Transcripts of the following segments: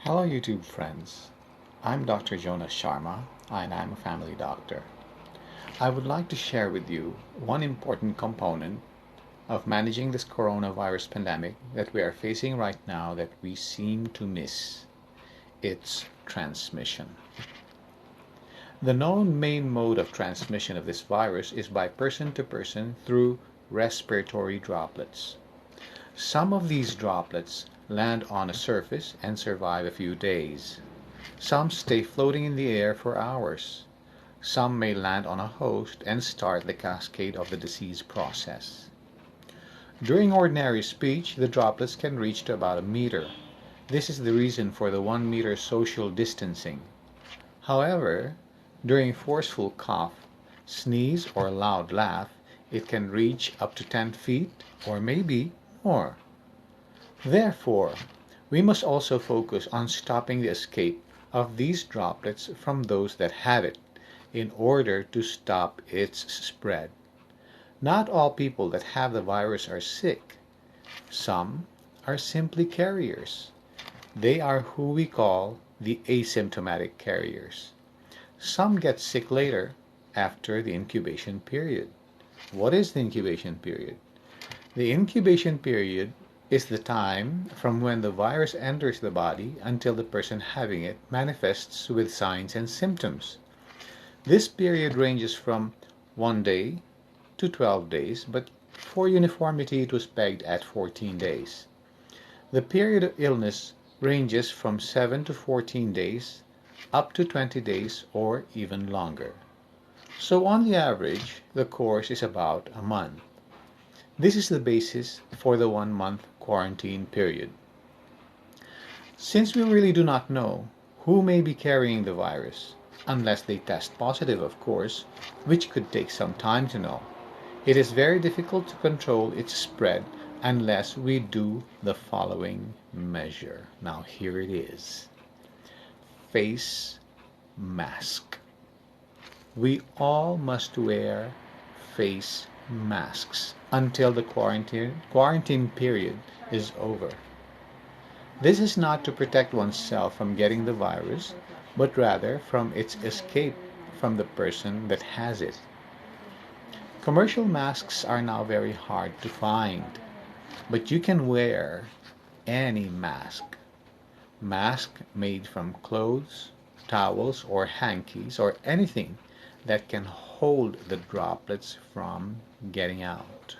Hello YouTube friends, I'm Dr. Jonas Sharma and I'm a family doctor. I would like to share with you one important component of managing this coronavirus pandemic that we are facing right now that we seem to miss. It's transmission. The known main mode of transmission of this virus is by person to person through respiratory droplets. Some of these droplets land on a surface and survive a few days. Some stay floating in the air for hours. Some may land on a host and start the cascade of the disease process. During ordinary speech, the droplets can reach to about a meter. This is the reason for the 1 meter social distancing. However, during forceful cough, sneeze, or loud laugh, it can reach up to 10 feet or maybe more. Therefore, we must also focus on stopping the escape of these droplets from those that have it in order to stop its spread. Not all people that have the virus are sick. Some are simply carriers. They are who we call the asymptomatic carriers. Some get sick later after the incubation period. What is the incubation period? The incubation period is the time from when the virus enters the body until the person having it manifests with signs and symptoms. This period ranges from 1 day to 12 days, but for uniformity it was pegged at 14 days. The period of illness ranges from 7 to 14 days, up to 20 days or even longer. So on the average, the course is about a month. This is the basis for the 1 month quarantine period. Since we really do not know who may be carrying the virus, unless they test positive, of course, which could take some time to know, it is very difficult to control its spread unless we do the following measure. Now, here it is: face mask. We all must wear face masks until the quarantine period is over. This is not to protect oneself from getting the virus, but rather from its escape from the person that has it. Commercial masks are now very hard to find, but you can wear any mask. Mask made from clothes, towels, or hankies, or anything that can hold the droplets from getting out.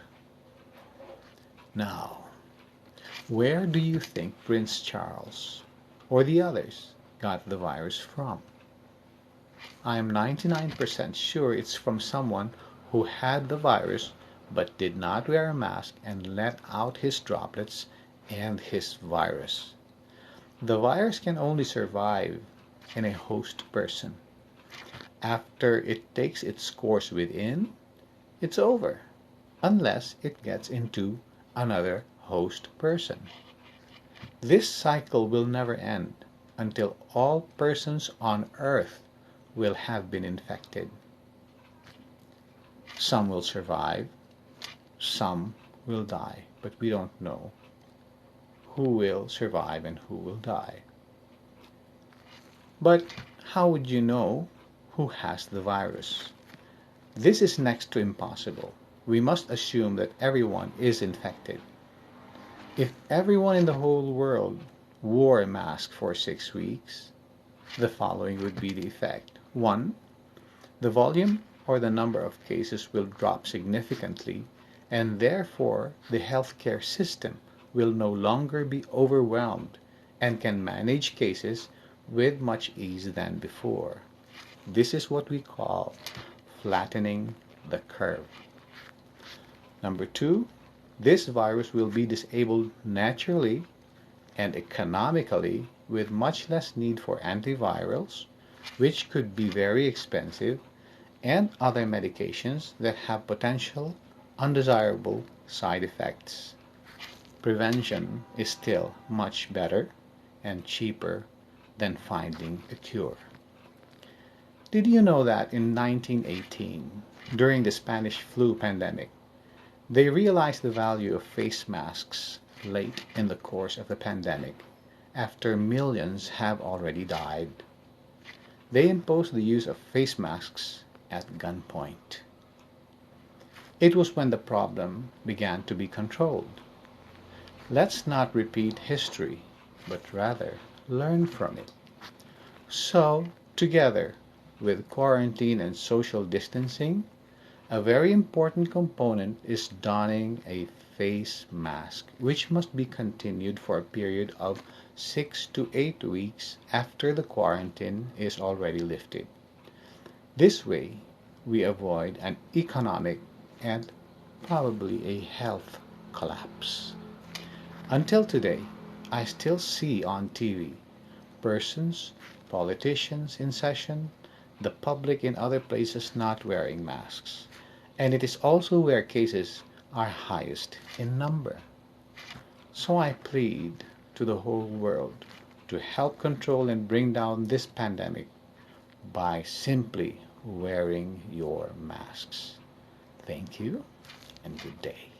Now, where do you think Prince Charles or the others got the virus from? I am 99% sure it's from someone who had the virus but did not wear a mask and let out his droplets and his virus. The virus can only survive in a host person. After it takes its course within, it's over, unless it gets into another host person. This cycle will never end until all persons on earth will have been infected. Some will survive, some will die, but we don't know who will survive and who will die. But how would you know who has the virus? This is next to impossible. We must assume that everyone is infected. If everyone in the whole world wore a mask for 6 weeks, the following would be the effect. 1. The volume or the number of cases will drop significantly, and therefore the healthcare system will no longer be overwhelmed and can manage cases with much ease than before. This is what we call flattening the curve. Number 2, this virus will be disabled naturally and economically with much less need for antivirals, which could be very expensive, and other medications that have potential undesirable side effects. Prevention is still much better and cheaper than finding a cure. Did you know that in 1918, during the Spanish flu pandemic, they realized the value of face masks late in the course of the pandemic after millions have already died. They imposed the use of face masks at gunpoint. It was when the problem began to be controlled. Let's not repeat history, but rather learn from it. So, together with quarantine and social distancing, a very important component is donning a face mask, which must be continued for a period of 6 to 8 weeks after the quarantine is already lifted. This way, we avoid an economic and probably a health collapse. Until today, I still see on TV persons, politicians in session, the public in other places not wearing masks. And it is also where cases are highest in number. So I plead to the whole world to help control and bring down this pandemic by simply wearing your masks. Thank you and good day.